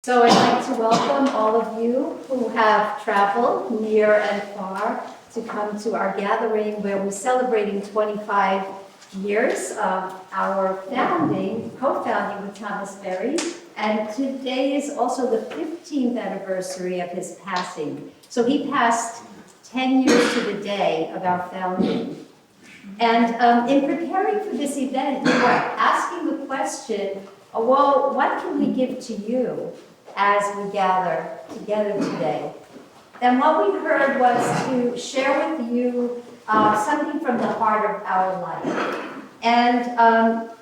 So I'd like to welcome all of you who have traveled near and far to come to our gathering where we're celebrating 25 years of our founding, co-founding with Thomas Berry. And today is also the 15th anniversary of his passing. So he passed 10 years to the day of our founding. And in preparing for this event, we were asking the question, well, what can we give to you as we gather together today? And what we heard was to share with you something from the heart of our life. And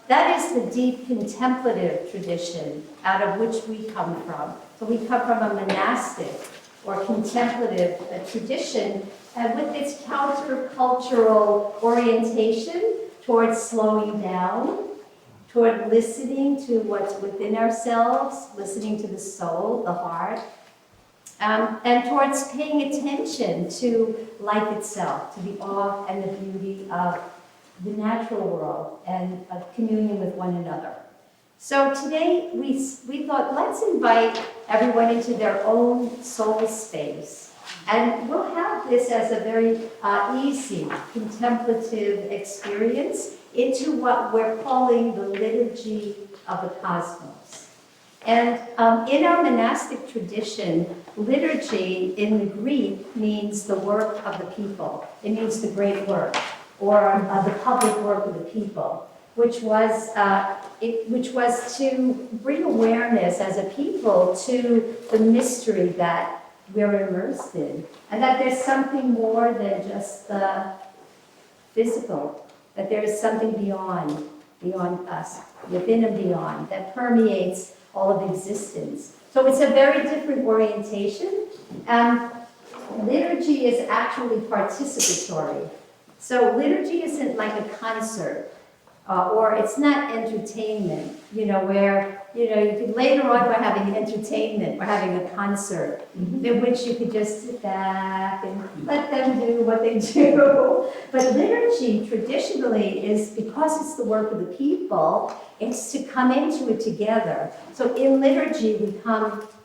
that is the deep contemplative tradition out of which we come from. So we come from a monastic or contemplative tradition with its countercultural orientation towards slowing down, toward listening to what's within ourselves, listening to the soul, the heart, and towards paying attention to life itself, to the awe and the beauty of the natural world and of communion with one another. So today we thought, let's invite everyone into their own soul space. And we'll have this as a very easy contemplative experience into what we're calling the liturgy of the cosmos. And in our monastic tradition, liturgy in the Greek means the work of the people. It means the great work, or the public work of the people, which was to bring awareness as a people to the mystery that we're immersed in, and that there's something more than just the physical, that there is something beyond us, within and beyond, that permeates all of existence. So it's a very different orientation, and liturgy is actually participatory. So liturgy isn't like a concert, or it's not entertainment, where, you could later on we're having entertainment, we're having a concert, in which you could just sit back and let them do what they do. But liturgy traditionally is, because it's the work of the people, it's to come into it together. So in liturgy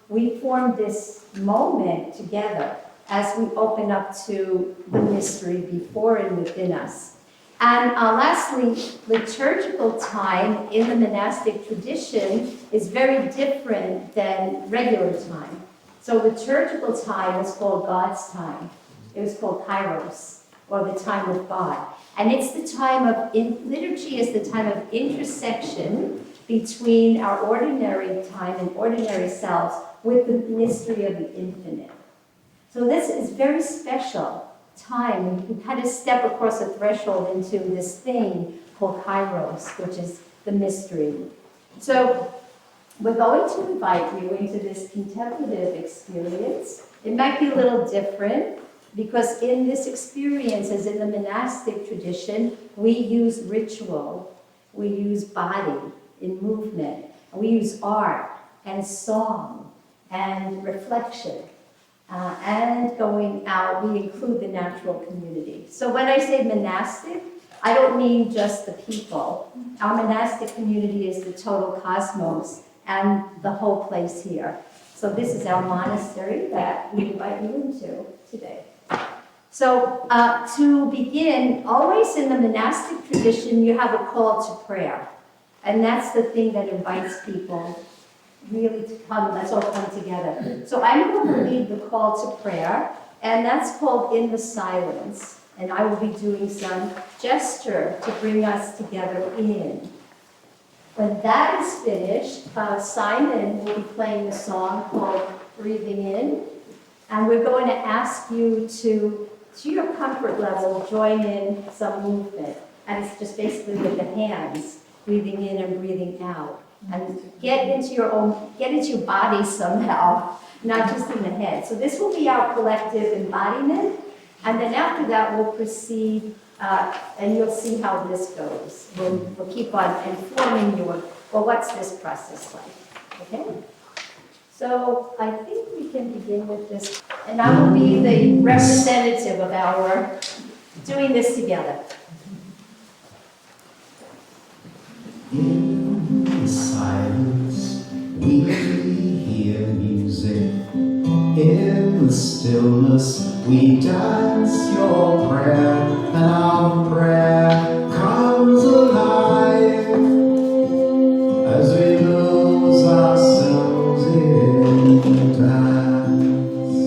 we form this moment together as we open up to the mystery before and within us. And lastly, liturgical time in the monastic tradition is very different than regular time. So liturgical time is called God's time. It was called Kairos, or the time of God. And it's the time of, liturgy is the time of intersection between our ordinary time and ordinary selves with the mystery of the infinite. So this is very special time, and you can kind of step across a threshold into this thing called Kairos, which is the mystery. So we're going to invite you into this contemplative experience. It might be a little different, because in this experience, as in the monastic tradition, we use ritual, we use body in movement, and we use art and song and reflection. And going out, we include the natural community. So when I say monastic, I don't mean just the people. Our monastic community is the total cosmos and the whole place here. So this is our monastery that we invite you into today. So to begin, always in the monastic tradition, you have a call to prayer. And that's the thing that invites people really to come, let's all come together. So I'm going to lead the call to prayer, and that's called In the Silence. And I will be doing some gesture to bring us together in. When that is finished, Simon will be playing a song called Breathing In, and we're going to ask you to your comfort level, join in some movement. And it's just basically with the hands, breathing in and breathing out. And get into your body somehow, not just in the head. So this will be our collective embodiment, and then after that we'll proceed, and you'll see how this goes. We'll keep on informing you of, well, what's this process like, okay? So I think we can begin with this, and I will be the representative of our doing this together. In the silence, we hear In the stillness we dance your prayer, and our prayer comes alive as we lose ourselves in dance.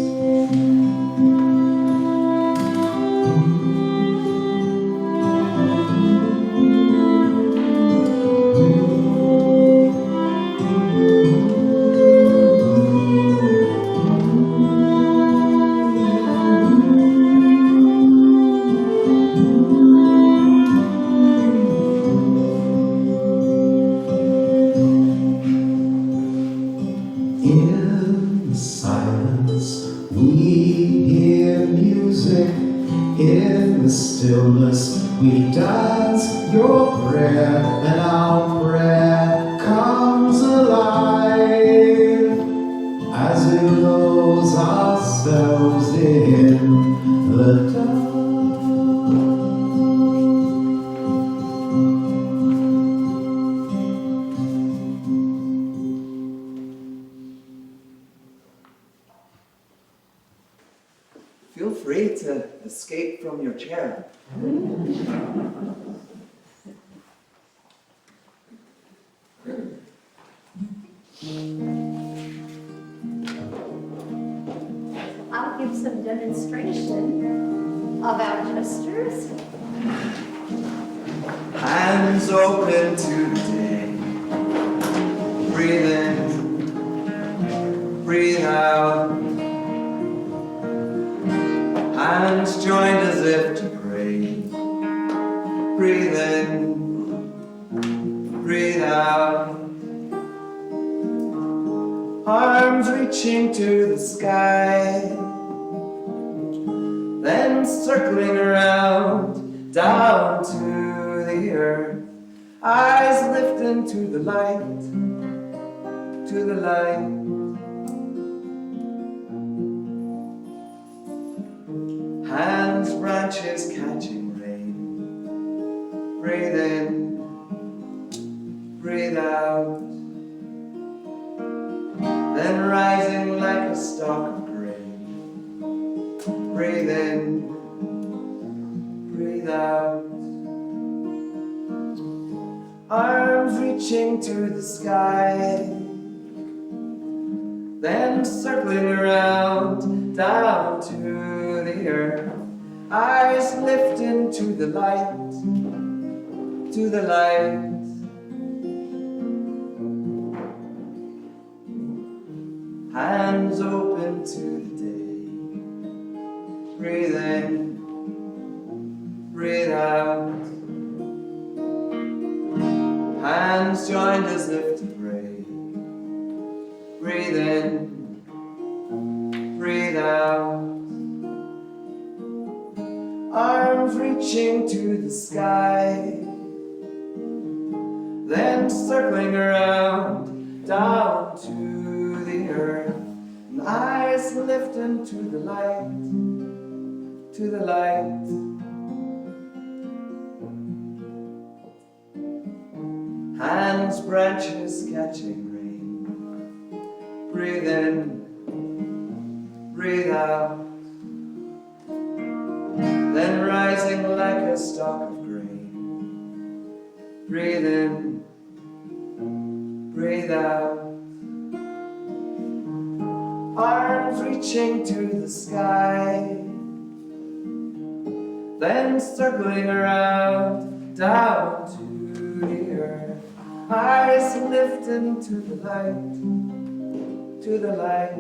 In the silence we hear music. In the stillness we dance your prayer, and our prayer comes alive as we lose ourselves in the dark. Feel free to escape from your chair. I'll give some demonstration of our gestures. Hands open to the day. Breathe in, breathe out. Hands joined as if to pray. Breathe in, breathe out. Arms reaching to the sky, then circling around, down to the earth. Eyes lifting to the light, to the light. Hands, branches catching rain. Breathe in, breathe out. Then rising like a stalk of grain. Breathe in, breathe out. Arms reaching to the sky, then circling around, down to the earth. Eyes lifting to the light, to the light. Hands open to the day. Breathe in, breathe out. Hands joined as if to pray. Breathe in, breathe out. Arms reaching to the sky, then circling around, down to the earth. And eyes lifting to the light, to the light. Hands, branches catching rain. Breathe in, breathe out. Then rising like a stalk of grain. Breathe in, breathe out. Arms reaching to the sky, then circling around, down to the earth. Eyes lifting to the light, to the light.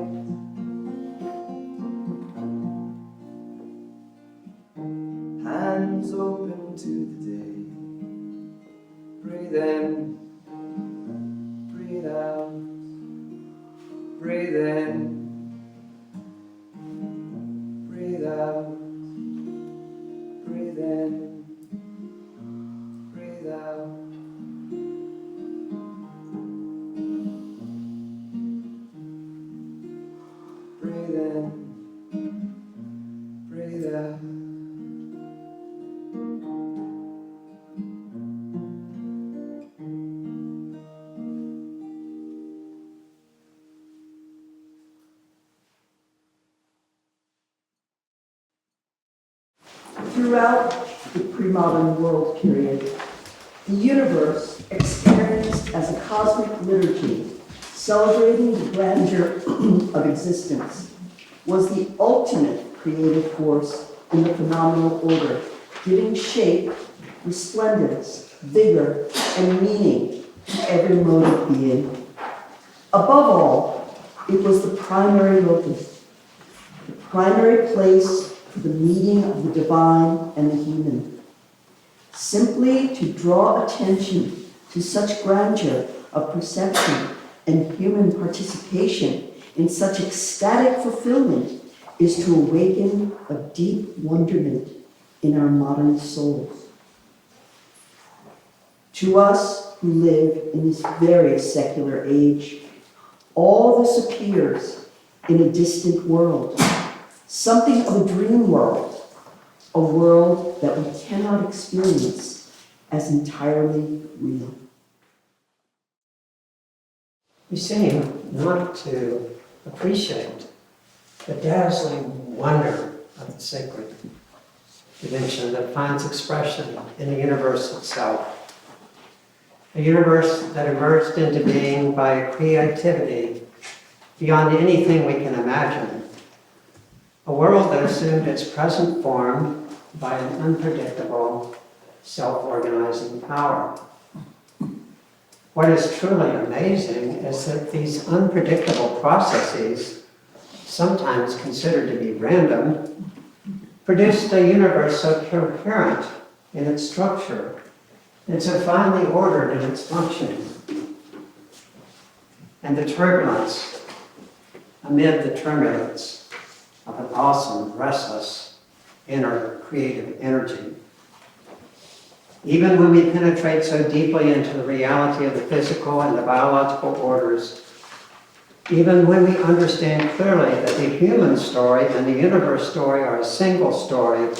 Hands open to the day. Breathe in, breathe out. Breathe in, breathe out. Breathe in, breathe out. Breathe in, breathe out. Throughout the pre-modern world period, the universe experienced as a cosmic liturgy, celebrating the grandeur of existence, was the ultimate creative force in the phenomenal order, giving shape, resplendence, vigor, and meaning to every mode of being. Above all, it was the primary locus, the primary place for the meeting of the divine and the human. Simply to draw attention to such grandeur of perception and human participation in such ecstatic fulfillment is to awaken a deep wonderment in our modern souls. To us who live in this very secular age, all this appears in a distant world, something of a dream world, a world that we cannot experience as entirely real. We seem not to appreciate the dazzling wonder of the sacred dimension that finds expression in the universe itself. A universe that emerged into being by a creativity beyond anything we can imagine. A world that assumed its present form by an unpredictable, self-organizing power. What is truly amazing is that these unpredictable processes, sometimes considered to be random, produced a universe so coherent in its structure and so finely ordered in its functioning. And the turbulence, amid the turbulence of an awesome, restless, inner creative energy. Even when we penetrate so deeply into the reality of the physical and the biological orders, even when we understand clearly that the human story and the universe story are a single story,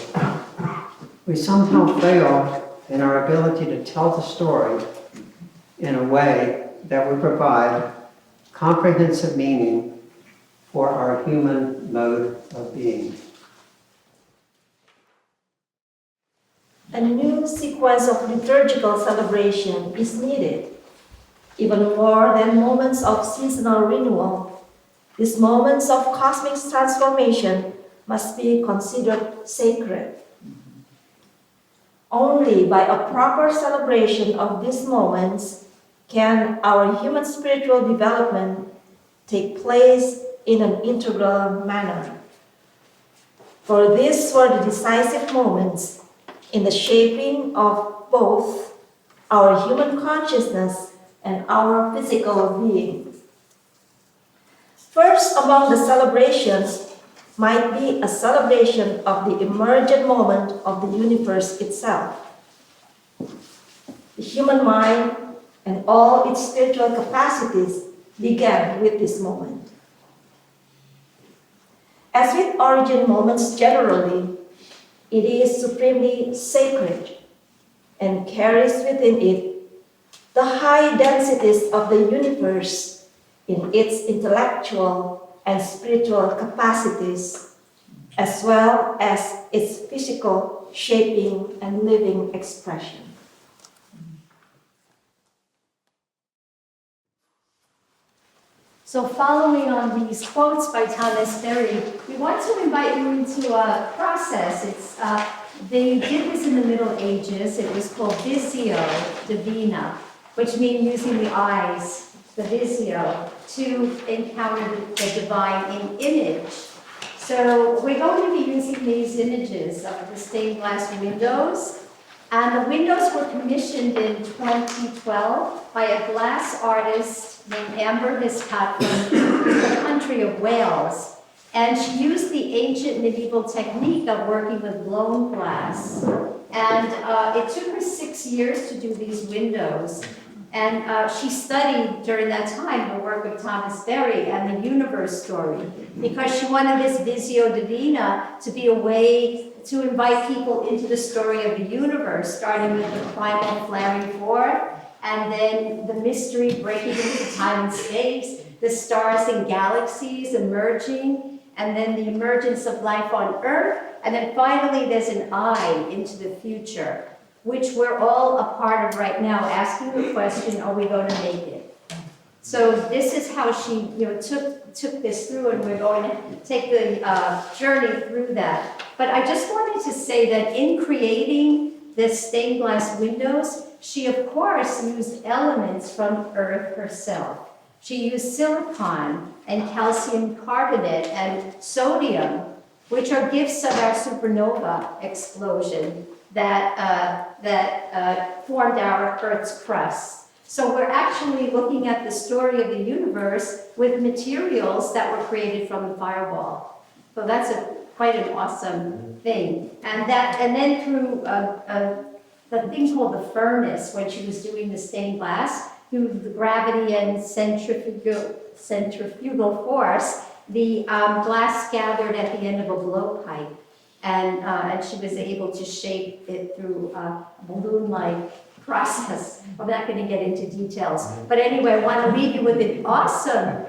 we somehow fail in our ability to tell the story in a way that would provide comprehensive meaning for our human mode of being. A new sequence of liturgical celebration is needed. Even more than moments of seasonal renewal, these moments of cosmic transformation must be considered sacred. Only by a proper celebration of these moments can our human spiritual development take place in an integral manner. For these were the decisive moments in the shaping of both our human consciousness and our physical being. First among the celebrations might be a celebration of the emergent moment of the universe itself. The human mind and all its spiritual capacities began with this moment. As with origin moments generally, it is supremely sacred and carries within it the high densities of the universe in its intellectual and spiritual capacities, as well as its physical shaping and living expression. So following on these quotes by Thomas Berry, we want to invite you into a process. They did this in the Middle Ages. It was called Visio Divina, which means using the eyes, the visio, to encounter the divine in image. So we're going to be using these images of the stained glass windows. And the windows were commissioned in 2012 by a glass artist named Amber Hiscott from the country of Wales. And she used the ancient medieval technique of working with blown glass. And it took her 6 years to do these windows. And she studied during that time the work of Thomas Berry and the universe story, because she wanted this Visio Divina to be a way to invite people into the story of the universe, starting with the primal flaring forth, and then the mystery breaking into time and space, the stars and galaxies emerging, and then the emergence of life on Earth, and then finally there's an eye into the future, which we're all a part of right now, asking the question, are we going to make it? So this is how she took this through, and we're going to take the journey through that. But I just wanted to say that in creating the stained glass windows, she of course used elements from Earth herself. She used silicon and calcium carbonate and sodium, which are gifts of our supernova explosion that formed our Earth's crust. So we're actually looking at the story of the universe with materials that were created from the fireball. So that's quite an awesome thing. And then through the thing called the furnace, when she was doing the stained glass, through the gravity and centrifugal force, the glass gathered at the end of a blowpipe, and she was able to shape it through a balloon-like process. I'm not going to get into details, but anyway, I want to leave you with the awesome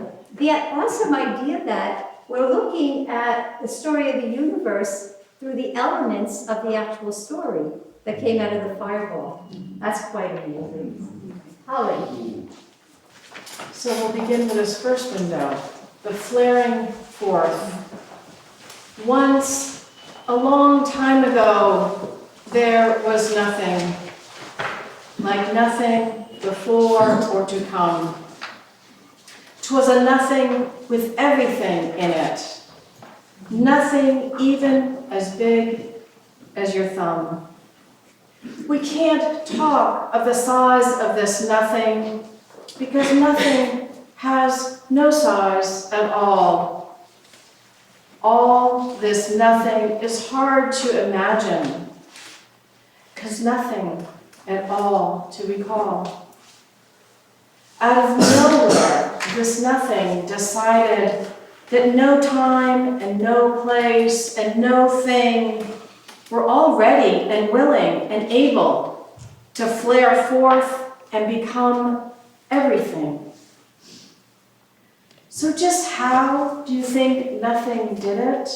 idea that we're looking at the story of the universe through the elements of the actual story that came out of the fireball. That's quite amazing. Holly. So we'll begin with this first window, the flaring forth. Once, a long time ago, there was nothing, like nothing before or to come. 'Twas a nothing with everything in it, nothing even as big as your thumb. We can't talk of the size of this nothing, because nothing has no size at all. All this nothing is hard to imagine, because nothing at all to recall. Out of nowhere, this nothing decided that no time and no place and no thing were all ready and willing and able to flare forth and become everything. So just how do you think nothing did it?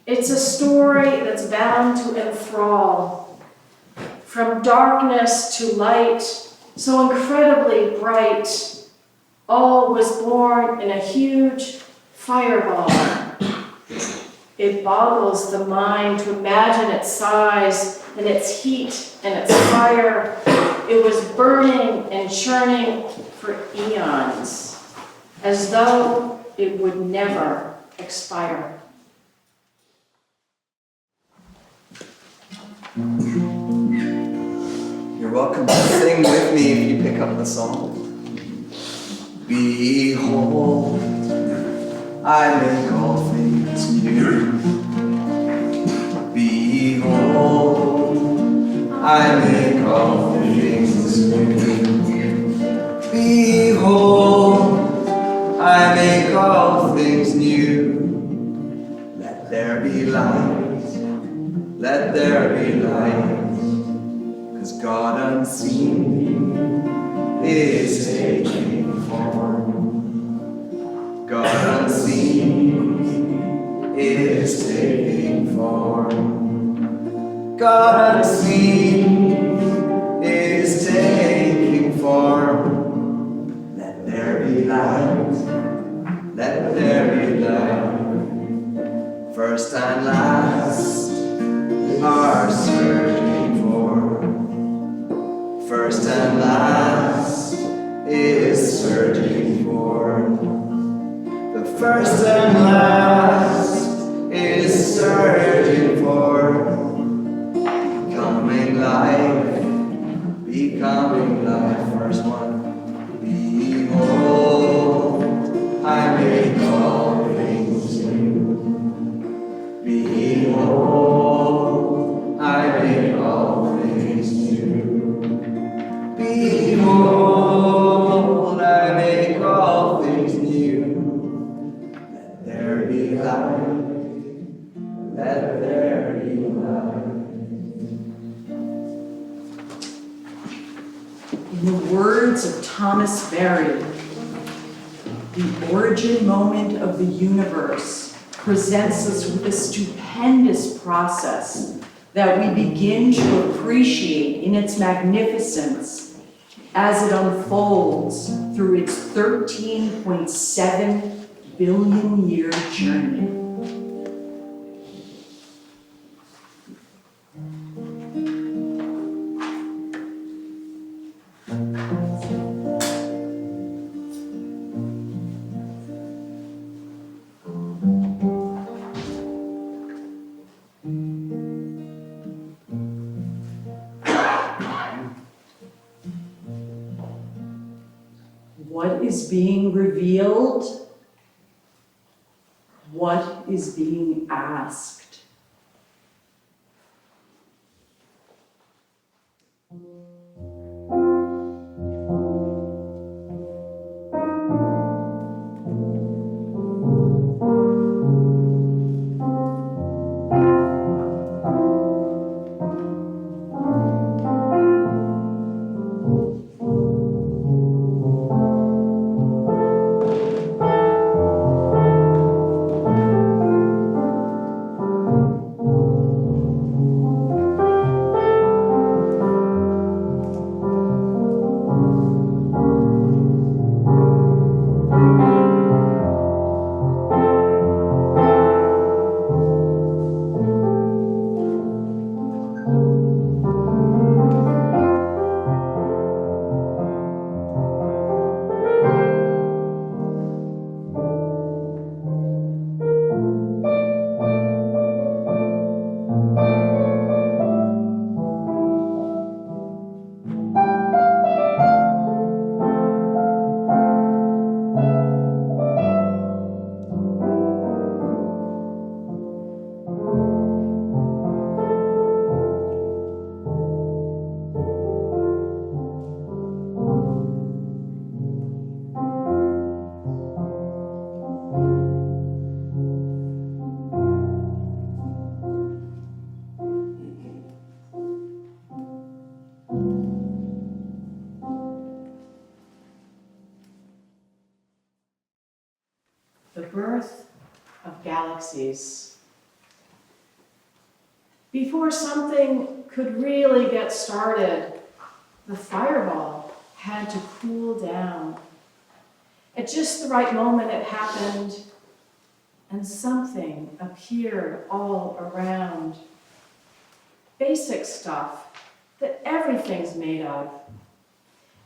It's a story that's bound to enthrall. From darkness to light, so incredibly bright, all was born in a huge fireball. It boggles the mind to imagine its size and its heat and its fire. It was burning and churning for eons, as though it would never expire. You're welcome to sing with me if you pick up the song. Behold, I make all things new. Behold, I make all things new. Behold, I make all things new. Let there be light, let there be light. 'Cause God unseen is taking form. God unseen is taking form. God unseen is taking form. Let there be light, let there be light. First and last are searching for. First and last is searching for. The first and last is searching for. Becoming life, first one. Behold, I make all things new. Behold, I make all things new. Behold, I make all things new. Let there be light, let there be light. In the words of Thomas Berry, the origin moment of the universe presents us with a stupendous process that we begin to appreciate in its magnificence as it unfolds through its 13.7 billion year journey. What is being revealed? What is being asked? The birth of galaxies. Before something could really get started, the fireball had to cool down. At just the right moment it happened, and something appeared all around. Basic stuff that everything's made of.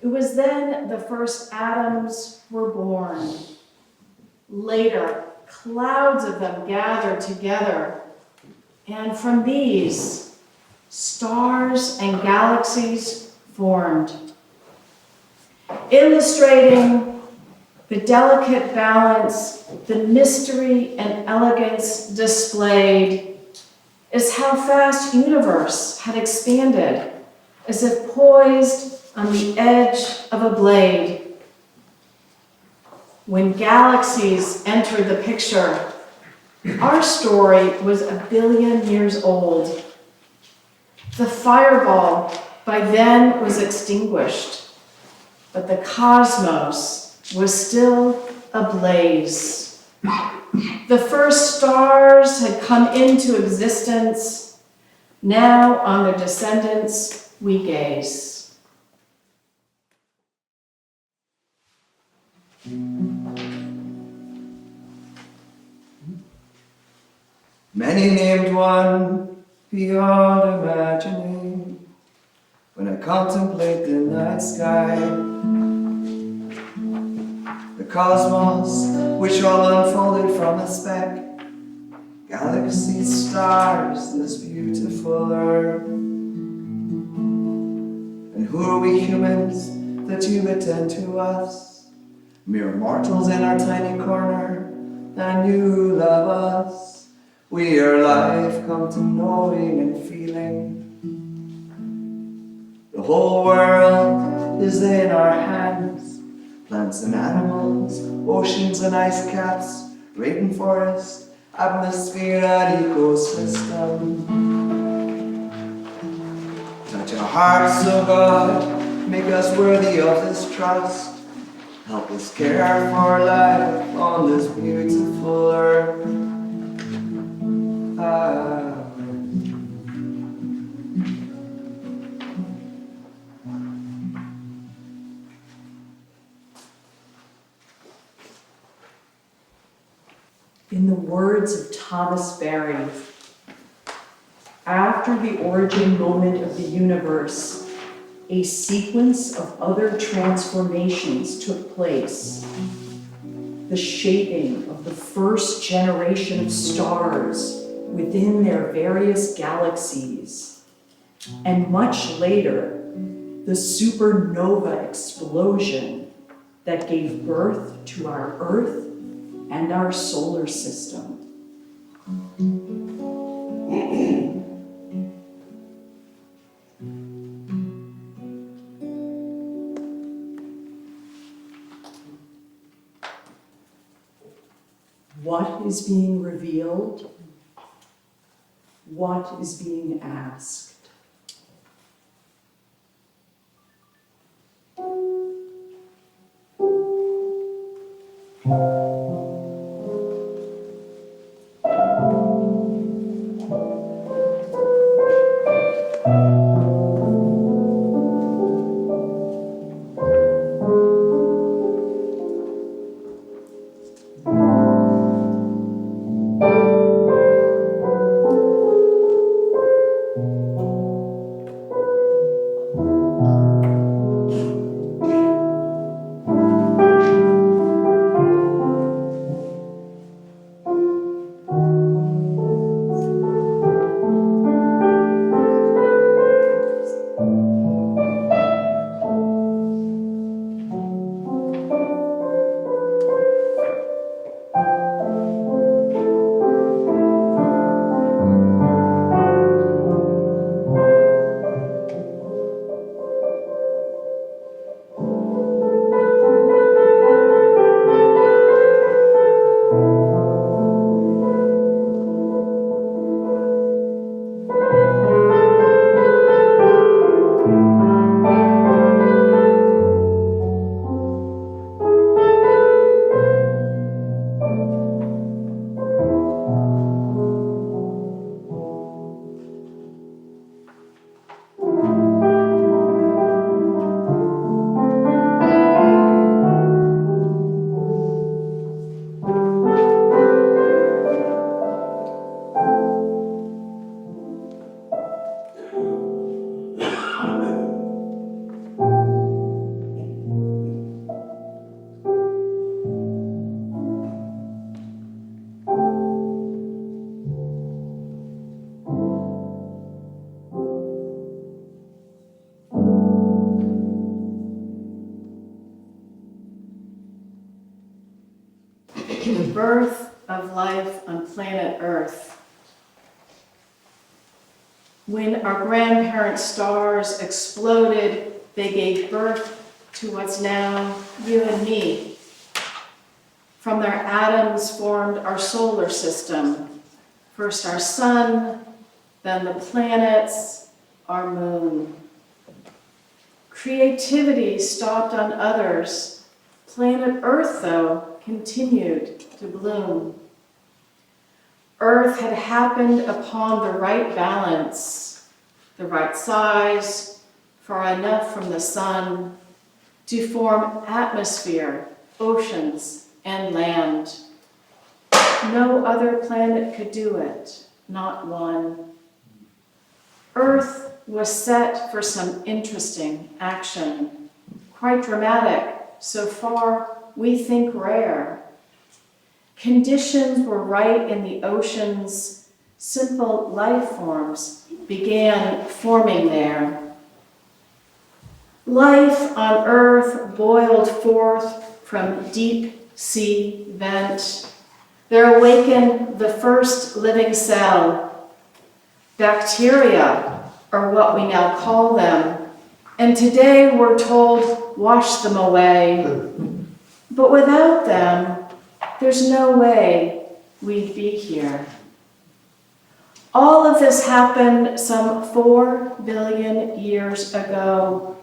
It was then the first atoms were born. Later, clouds of them gathered together, and from these, stars and galaxies formed, illustrating the delicate balance, the mystery and elegance displayed is how fast universe had expanded, as if poised on the edge of a blade. When galaxies entered the picture, our story was 1 billion years old. The fireball by then was extinguished, but the cosmos was still ablaze. The first stars had come into existence. Now on their descendants we gaze. Many named one beyond imagining. When I contemplate the night sky, the cosmos, which all unfolded from a speck, galaxies, stars, this beautiful earth. And who are we humans that you attend to us? Mere mortals in our tiny corner, and you love us. We are life come to knowing and feeling. The whole world is in our hands. Plants and animals, oceans and ice caps, rainforest, atmosphere and ecosystem. Touch our hearts, O God, make us worthy of this trust. Help us care for life on this beautiful earth. In the words of Thomas Berry, after the origin moment of the universe, a sequence of other transformations took place. The shaping of the first generation of stars within their various galaxies, and much later, the supernova explosion that gave birth to our Earth and our solar system. What is being revealed? What is being asked? The birth of life on planet Earth. When our grandparent stars exploded, they gave birth to what's now you and me. From their atoms formed our solar system. First our sun, then the planets, our moon. Creativity stopped on others. Planet Earth, though, continued to bloom. Earth had happened upon the right balance, the right size, far enough from the sun to form atmosphere, oceans, and land. No other planet could do it, not one. Earth was set for some interesting action, quite dramatic, so far we think rare. Conditions were right in the oceans. Simple life forms began forming there. Life on Earth boiled forth from deep sea vent. There awakened the first living cell. Bacteria are what we now call them. And today we're told, wash them away. But without them, there's no way we'd be here. All of this happened some 4 billion years ago,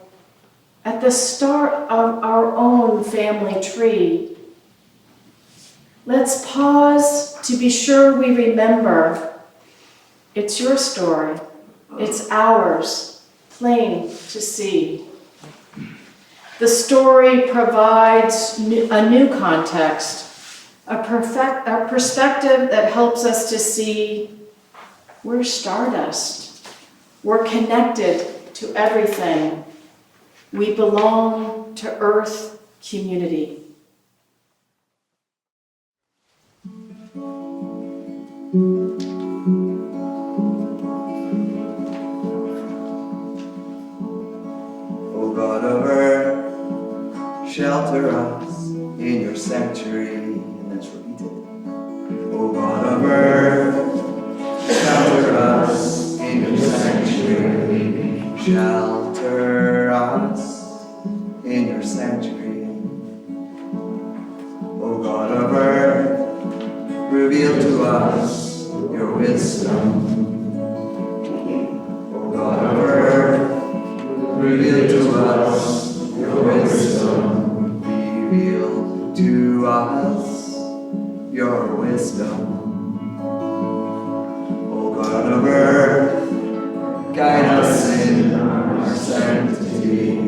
at the start of our own family tree. Let's pause to be sure we remember. It's your story. It's ours, plain to see. The story provides a new context, a perspective that helps us to see we're stardust. We're connected to everything. We belong to Earth community. O God of earth, shelter us in your sanctuary. And let's repeat it. O God of earth, shelter us in your sanctuary. Shelter us in your sanctuary. O God of earth, reveal to us your wisdom. O God of earth, reveal to us your wisdom. Reveal to us your wisdom. O God of earth, guide us in our sanctity.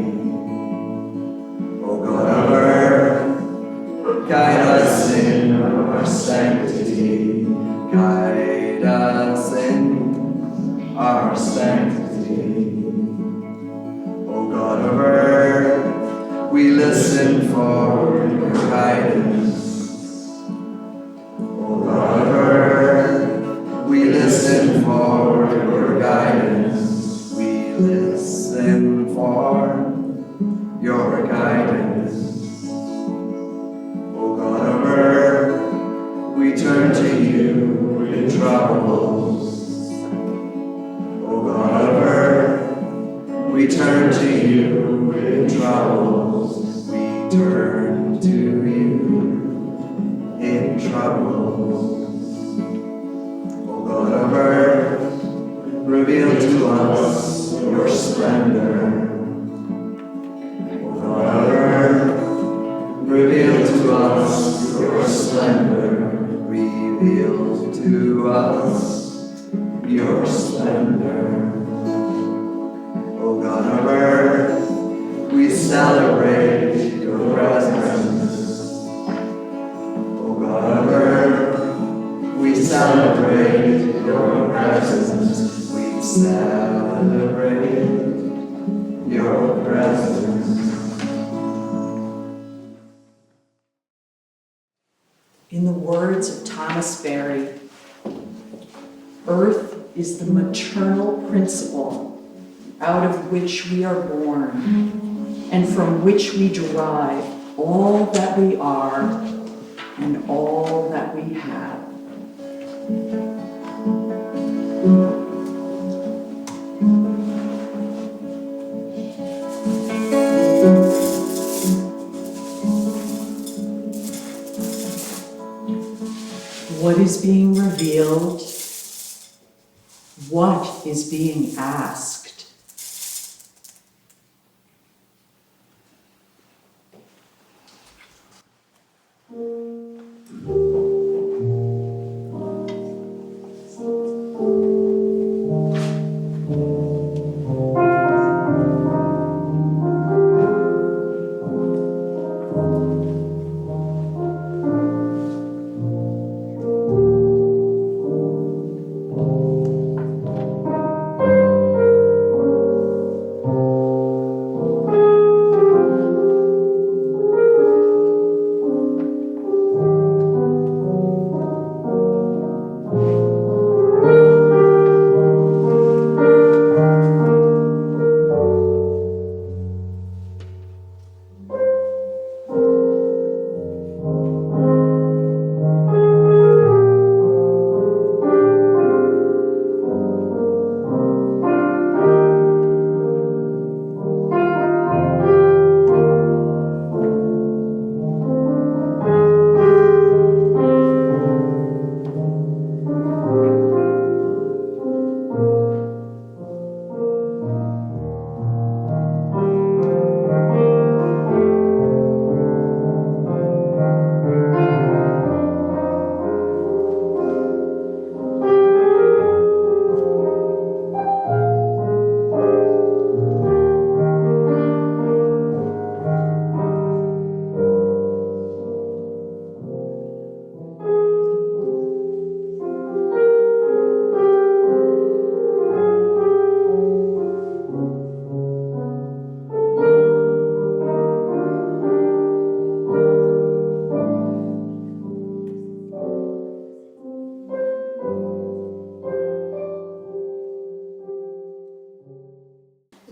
O God of earth, guide us in our sanctity. Guide us in our sanctity. O God of earth, we listen for your guidance. O God of earth, we listen for your guidance. We listen for your guidance. O God of earth, we turn to you in troubles. O God of earth, we turn to you in troubles. We turn to you in troubles. O God of earth, reveal to us your splendor. O God of earth, reveal to us your splendor. Reveal to us your splendor. O God of earth, we celebrate your presence. O God of earth, we celebrate your presence. We celebrate your presence. In the words of Thomas Berry, earth is the maternal principle out of which we are born and from which we derive all that we are and all that we have. What is being revealed? What is being asked?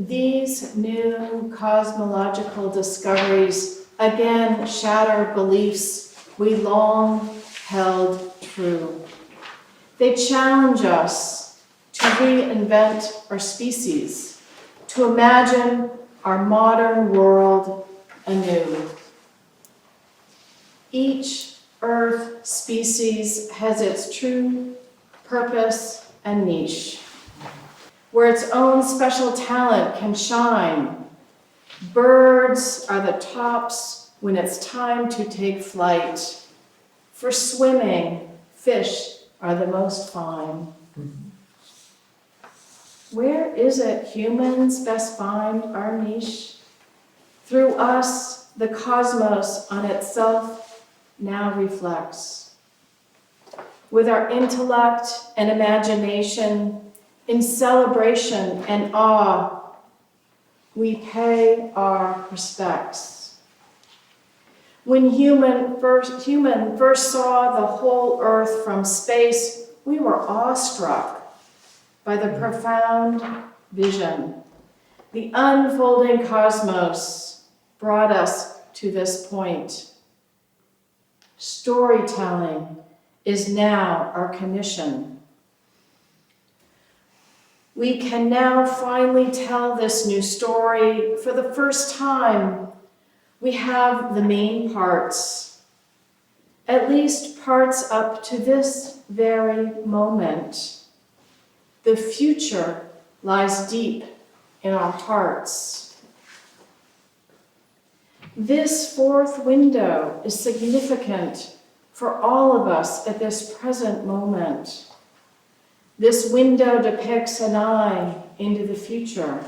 These new cosmological discoveries again shatter beliefs we long held true. They challenge us to reinvent our species, to imagine our modern world anew. Each Earth species has its true purpose and niche, where its own special talent can shine. Birds are the tops when it's time to take flight. For swimming, fish are the most fine. Where is it humans best find our niche? Through us, the cosmos on itself now reflects. With our intellect and imagination, in celebration and awe, we pay our respects. When human first saw the whole earth from space, we were awestruck by the profound vision. The unfolding cosmos brought us to this point. Storytelling is now our commission. We can now finally tell this new story for the first time. We have the main parts, at least parts up to this very moment. The future lies deep in our hearts. This fourth window is significant for all of us at this present moment. This window depicts an eye into the future.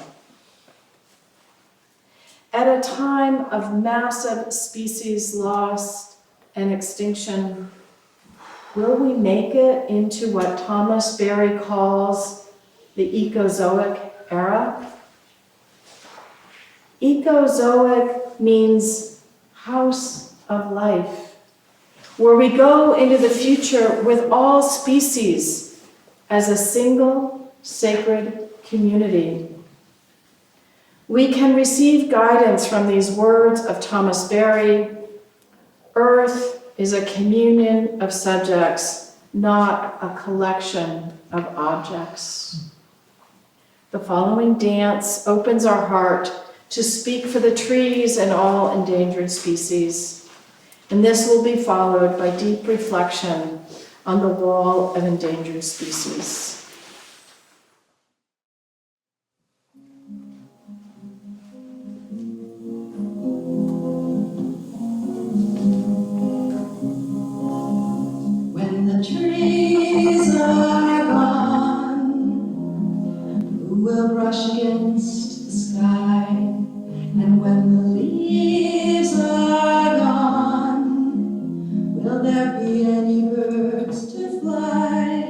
At a time of massive species loss and extinction, will we make it into what Thomas Berry calls the Ecozoic era? Ecozoic means house of life, where we go into the future with all species as a single sacred community. We can receive guidance from these words of Thomas Berry. Earth is a communion of subjects, not a collection of objects. The following dance opens our heart to speak for the trees and all endangered species. And this will be followed by deep reflection on the wall of endangered species. When the trees are gone, who will brush against the sky? And when the leaves are gone, will there be any birds to fly?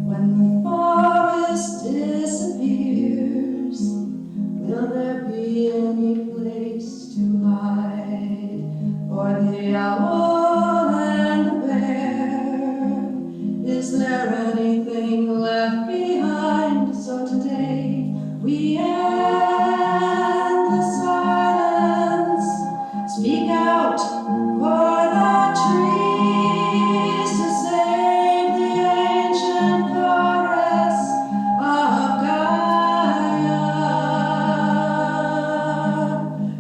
When the forest disappears, will there be any place to hide? For the owl and the bear, is there anything left behind? So today we end the silence, speak out for the trees to save the ancient forests of Gaia.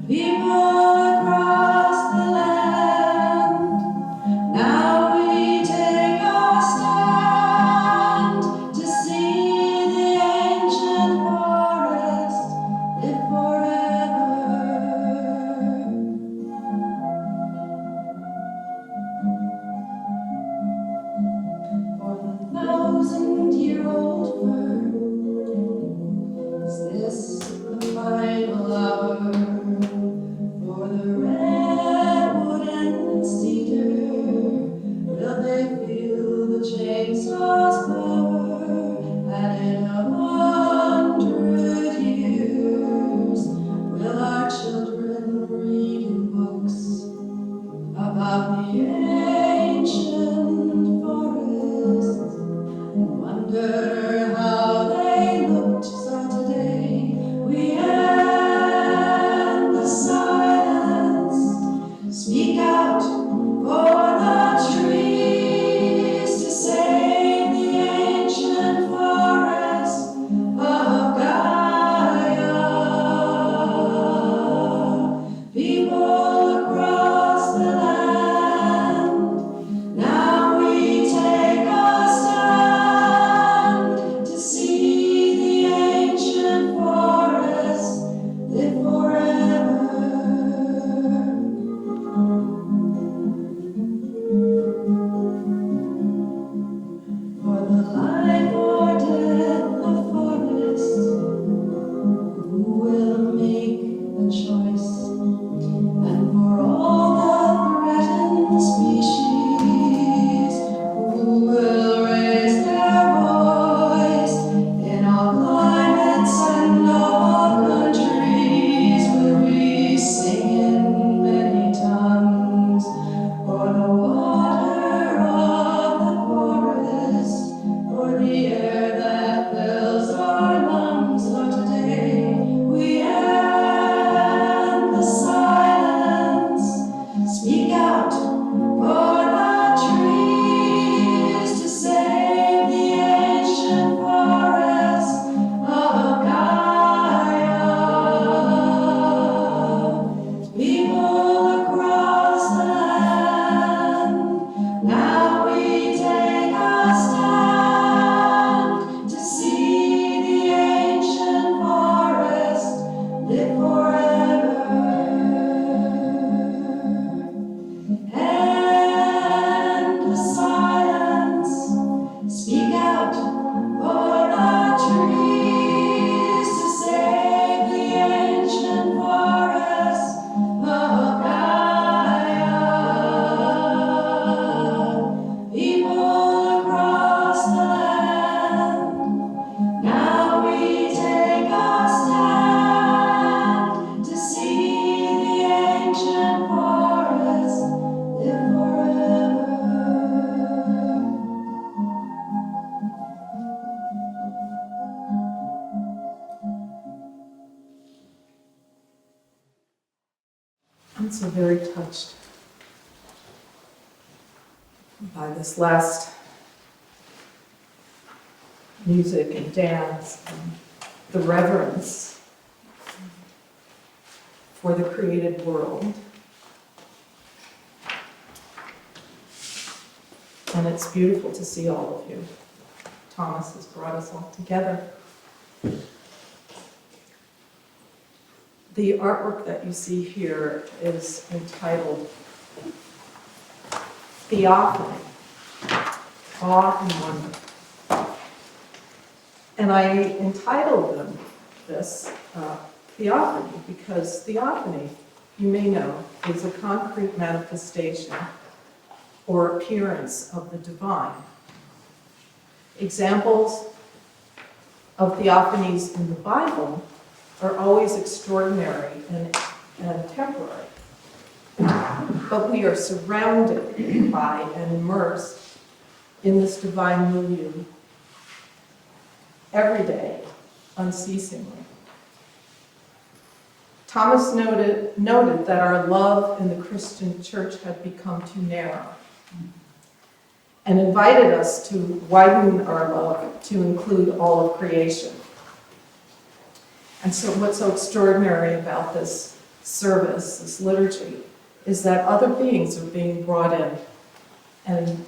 People across the land, now we take our stand to see the ancient forest live forever. For the 1,000-year-old fir, is this the final hour? For the redwood and cedar, will they feel the chainsaw's power? And in 100 years, will our children read in books about the ancient forests and wonder how so very touched by this last music and dance and the reverence for the created world. And it's beautiful to see all of you. Thomas has brought us all together. The artwork that you see here is entitled Theophany, Awe and Wonder. And I entitled them this Theophany because theophany, you may know, is a concrete manifestation or appearance of the divine. Examples of theophanies in the Bible are always extraordinary and temporary. But we are surrounded by and immersed in this divine milieu every day, unceasingly. Thomas noted that our love in the Christian church had become too narrow and invited us to widen our love to include all of creation. And so what's so extraordinary about this service, this liturgy, is that other beings are being brought in and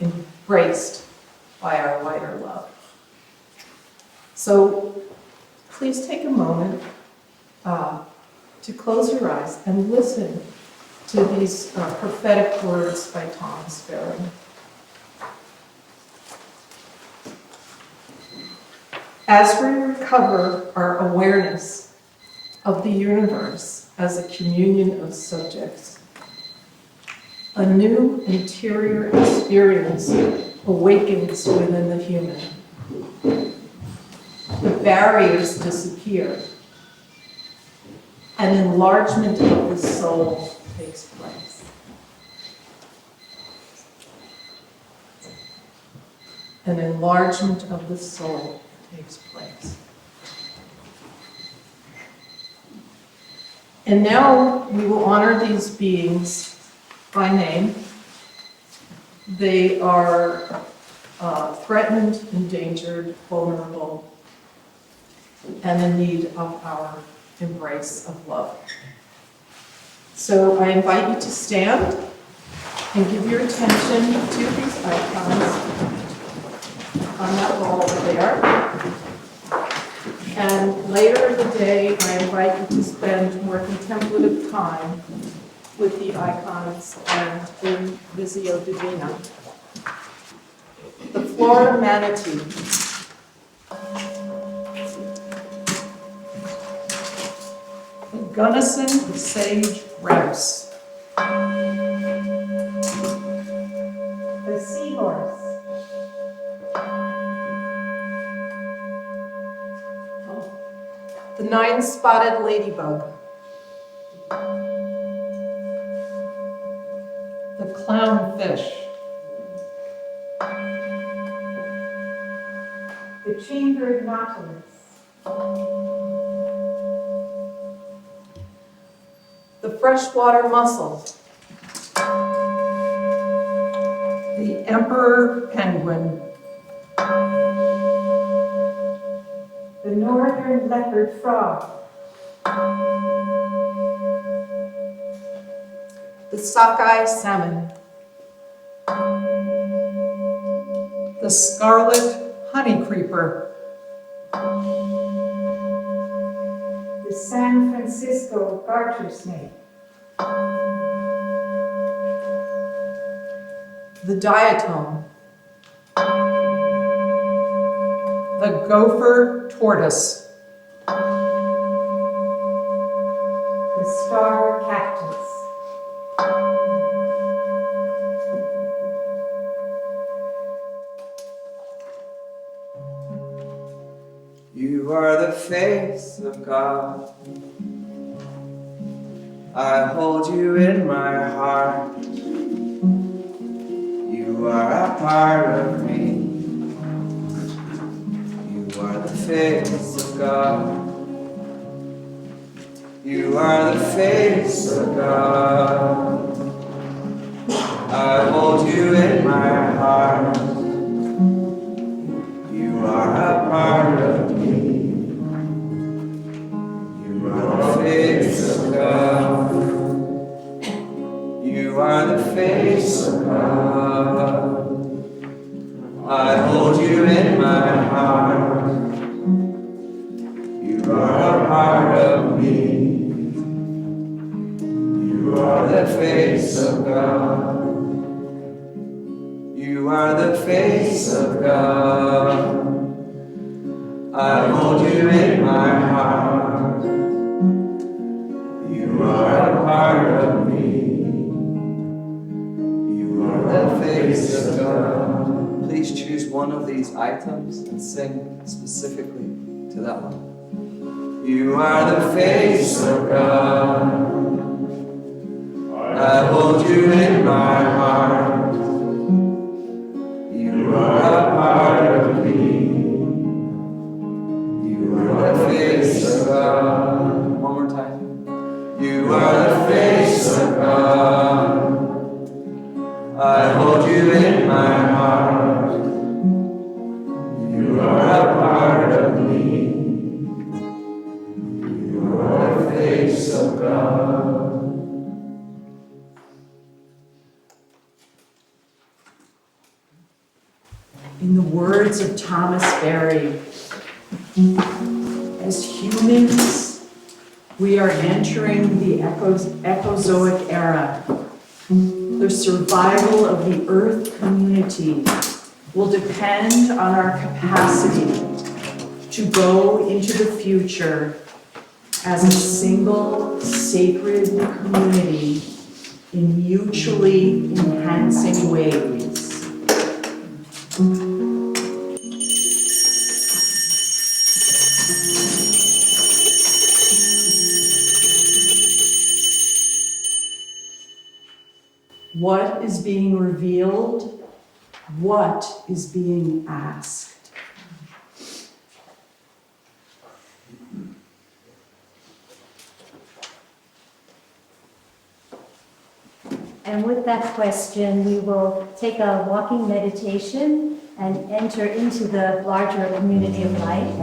embraced by our wider love. So please take a moment to close your eyes and listen to these prophetic words by Thomas Farron. As we recover our awareness of the universe as a communion of subjects, a new interior experience awakens within the human. The barriers disappear. An enlargement of the soul takes place. An enlargement of the soul takes place. And now we will honor these beings by name. They are threatened, endangered, vulnerable, and in need of our embrace of love. So I invite you to stand and give your attention to these icons on that wall over there. And later in the day, I invite you to spend more contemplative time with the icons and in Visio Divina. The Florida manatee. The Gunnison sage grouse. The seahorse. The nine-spotted ladybug. The clownfish. The chambered nautilus. The freshwater mussel. The emperor penguin. The northern leopard frog. The sockeye salmon. The scarlet honey creeper. The San Francisco garter snake. The diatom. The gopher tortoise. The star cactus. You are the face of God. I hold you in my heart. You are a part of me. You are the face of God. You are the face of God. I hold you in my heart. You are a part of me. You are the face of God. You are the face of God. I hold you in my heart. You are a part of me. You are the face of God. You are the face of God. I hold you in my heart. You are a part of me. You are the face of God. Please choose one of these items and sing specifically to that one. You are the face of God. I hold you in my heart. You are a part of me. You are the face of God. One more time. You are the face of God. I hold you in my heart. You are a part of me. You are the face of God. In the words of Thomas Berry, as humans, we are entering the Ecozoic era. The survival of the Earth community will depend on our capacity to go into the future as a single sacred community in mutually enhancing ways. What is being revealed? What is being asked? And with that question, we will take a walking meditation and enter into the larger community of life.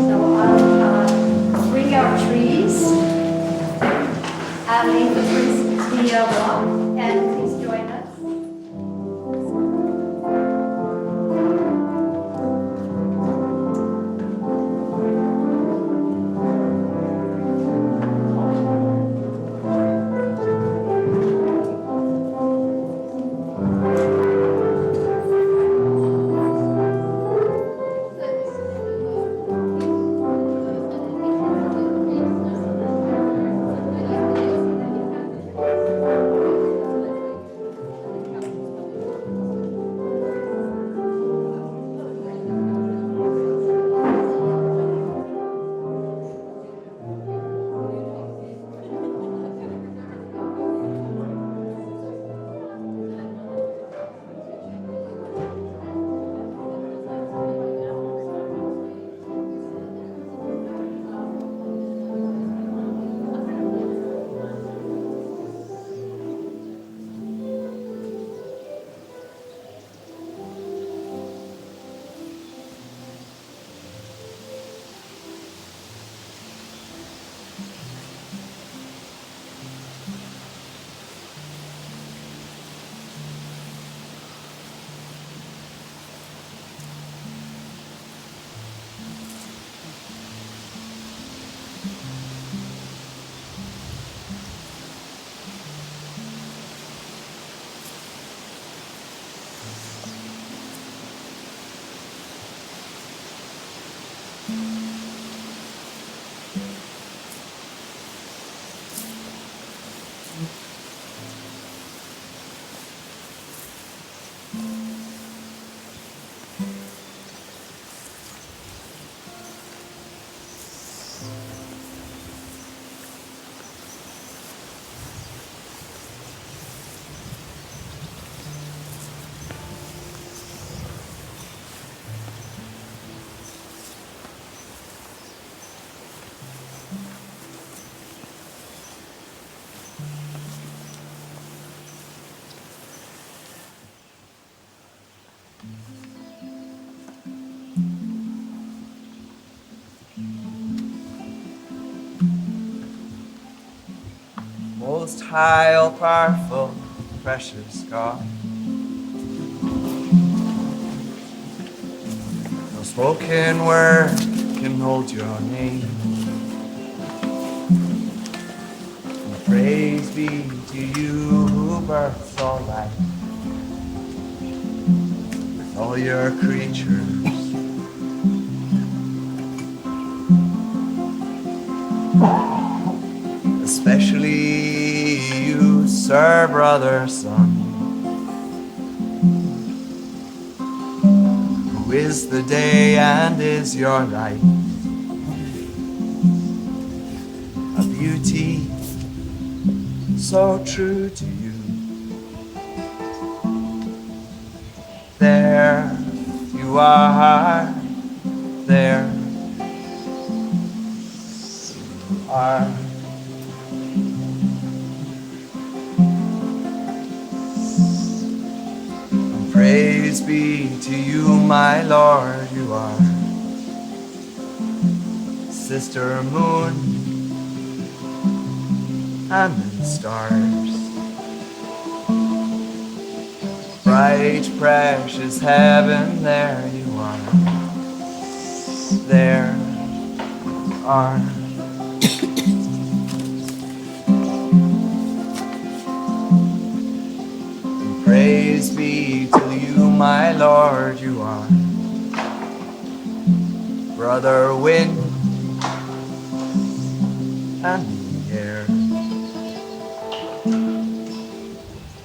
So I'll bring our trees. I'll lead the walk, and please join us. Most high, all powerful, precious God. No spoken word can hold your name. And praise be to you who births all life. With all your creatures. Especially you, sir, brother, son, who is the day and is your light, a beauty so true to you. There you are, there you are. Praise be to you, my Lord, you are Sister Moon and the stars. Bright, precious heaven, there you are. There you are. Praise be to you, my Lord, you are Brother Wind and the air,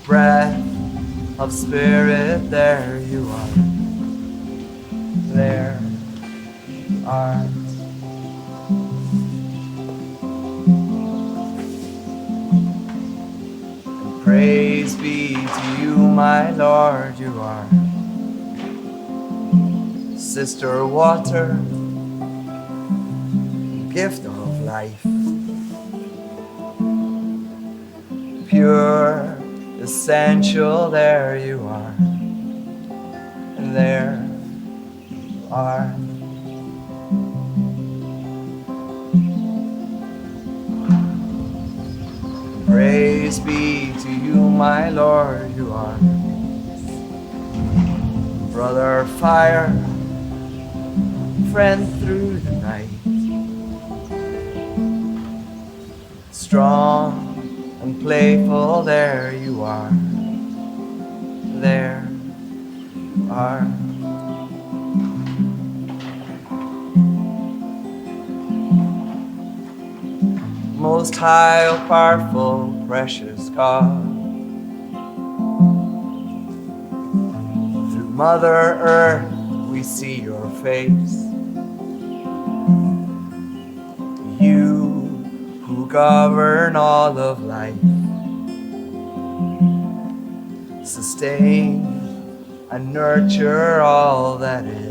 breath of spirit, there you are. There you are. And praise be to you, my Lord, you are Sister Water, gift of life, pure, essential, there you are. And there you are. Praise be to you, my Lord, you are Brother Fire, friend through the night, strong and playful, there you are. There you are. Most high, all powerful, precious God. Through Mother Earth we see your face. You who govern all of life, sustain and nurture all that is.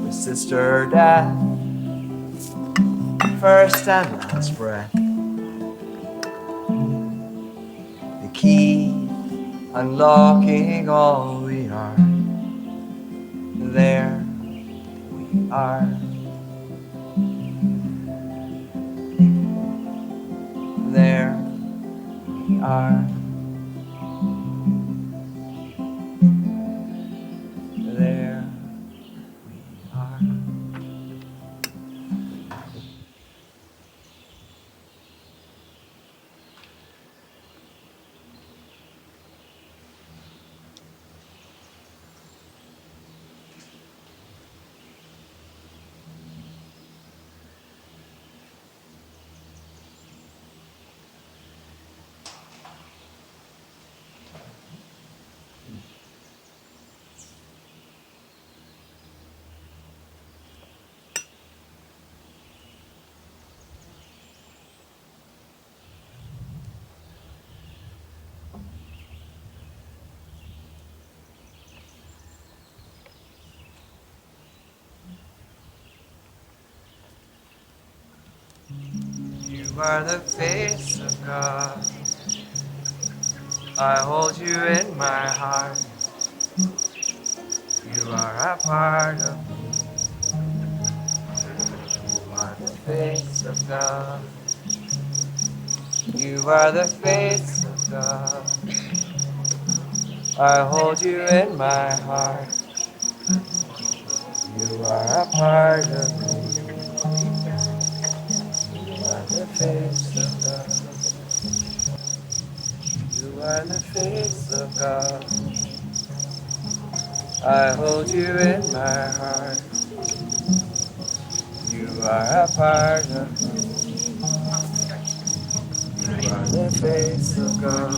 With Sister Death, first and last breath, the key unlocking all we are. There we are. There we are. There we are. You are the face of God. I hold you in my heart. You are a part of me. You are the face of God. You are the face of God. I hold you in my heart. You are a part of me. You are the face of God. You are the face of God. I hold you in my heart. You are a part of me. You are the face of God.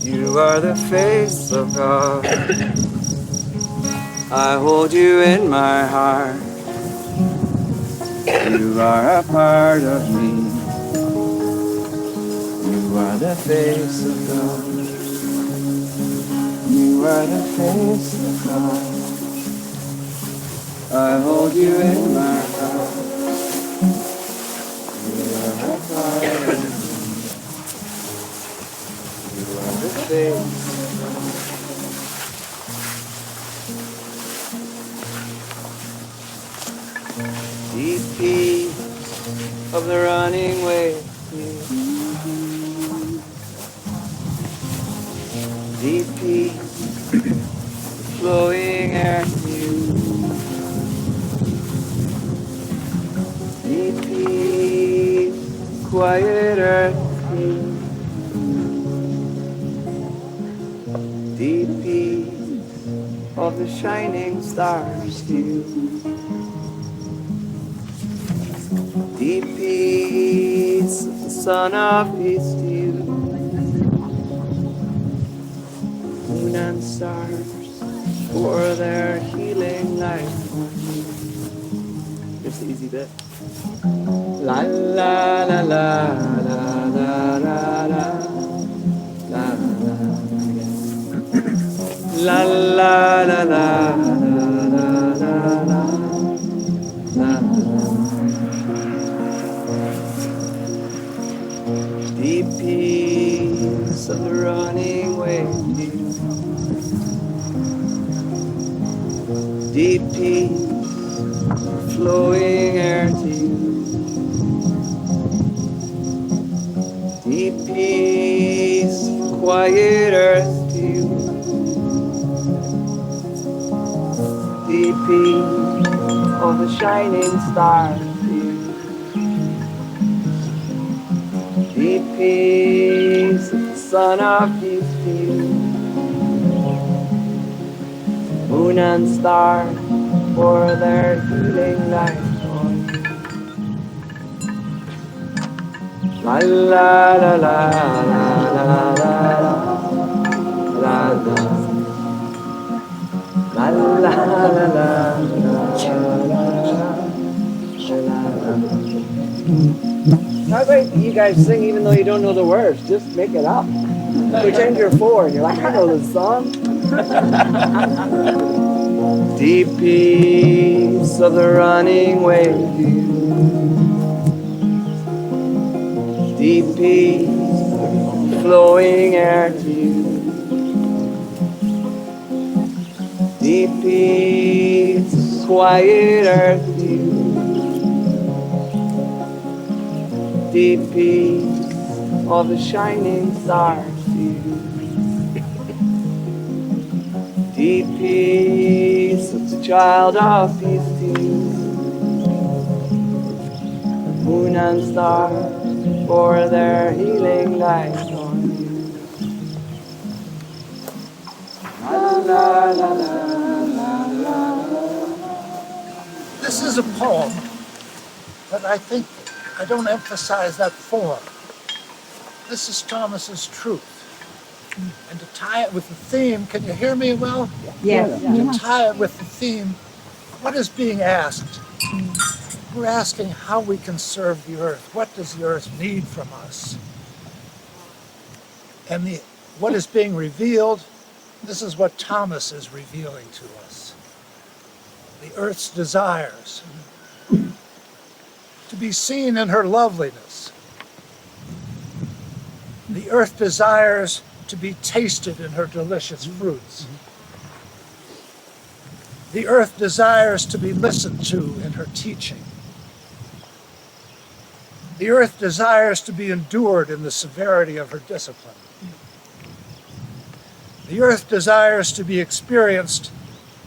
You are the face of God. I hold you in my heart. You are a part of me. You are the face of God. You are the face of God. I hold you in my heart. You are a part of me. You are the face. Deep peace of the running waves. Deep peace, flowing air to you. Deep peace, quiet earth to you. Deep peace of the shining stars to you. Deep peace of the sun of peace to you. Moon and stars for their healing light. Here's the easy bit. La la la la la la la la la la la la la la. Deep peace of the running waves. Deep peace, flowing air to you. Deep peace, quiet earth to you. Deep peace of the shining stars to you. Deep peace of the sun of peace to you. Moon and stars for their healing light on you. La la la la la la la la la la la la Not great that you guys sing even though you don't know the words. Just make it up. Pretend you're 4 and you're like, I know this song. Deep peace of the running waves. Deep peace, flowing air to you. Deep peace, quiet earth to you. Deep peace of the shining stars to you. Deep peace of the child of peace to you. Moon and stars for their healing light on you. La la la la la. This is a poem, but I think I don't emphasize that form. This is Thomas's truth. And to tie it with the theme, can you hear me well? Yes. To tie it with the theme, what is being asked? We're asking how we can serve the earth. What does the earth need from us? And what is being revealed, this is what Thomas is revealing to us. The earth's desires to be seen in her loveliness. The earth desires to be tasted in her delicious fruits. The earth desires to be listened to in her teaching. The earth desires to be endured in the severity of her discipline. The earth desires to be experienced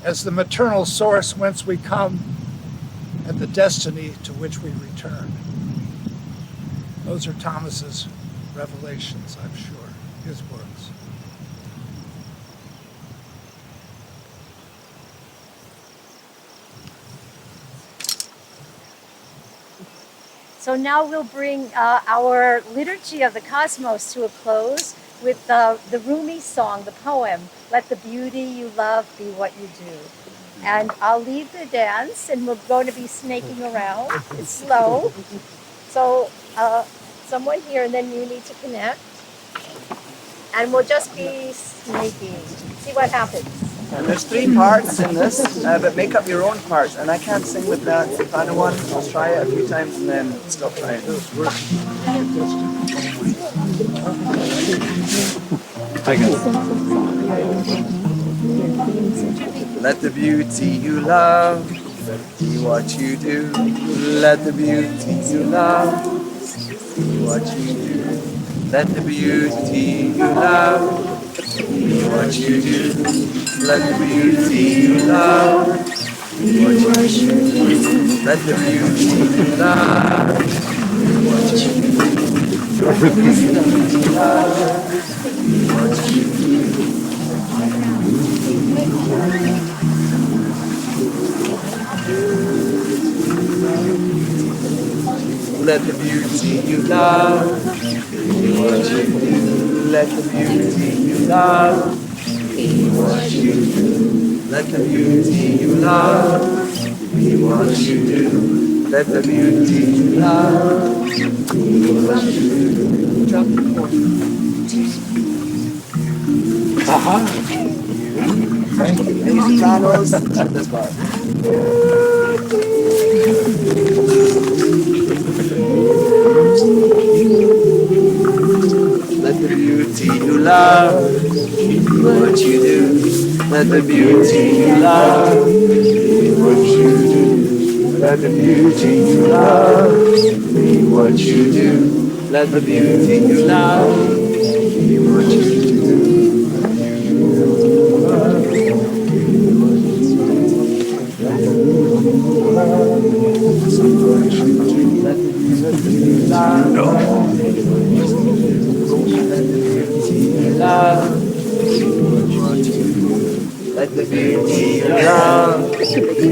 as the maternal source whence we come and the destiny to which we return. Those are Thomas's revelations, I'm sure, his words. So now we'll bring our Liturgy of the Cosmos to a close with the Rumi song, the poem, Let the Beauty You Love Be What You Do. And I'll lead the dance, and we're going to be snaking around. It's slow. So someone here, and then you need to connect. And we'll just be snaking. See what happens. And there's 3 parts in this, but make up your own parts. And I can't sing with that final one. I'll try it a few times and then stop trying. Let the beauty you love be what you do. Let the beauty you love be what you do. Let the beauty you love be what you do. Let the beauty you love be what you do. Let the beauty you love be what you do. Let the beauty you love be what you do. Let the beauty you love be what you do. Let the beauty you love be what you do. Let the beauty you love be what you do. Let the beauty you love be what you do. Drop the chord. Thank you. Any sopranos at this part. Let the beauty you love be what you do. Let the beauty you love be what you do. Let the beauty you love be what you do. Let the beauty you love be what you do. Let the beauty you love be what you do. Let the beauty you love be what you do. Let the beauty you love be what you do.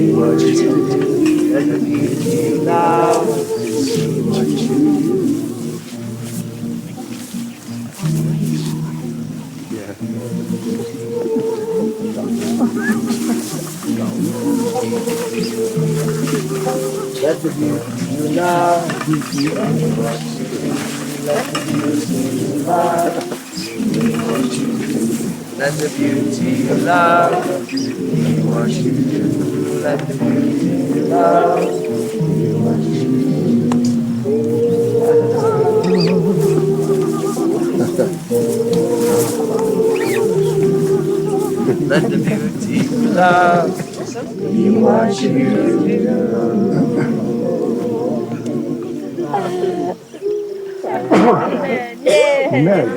Let the beauty you love be what you do. Let the beauty you love be what you do. Let the beauty you love be what you do. Let the beauty you love be what you do. Amen. Yeah. Amen.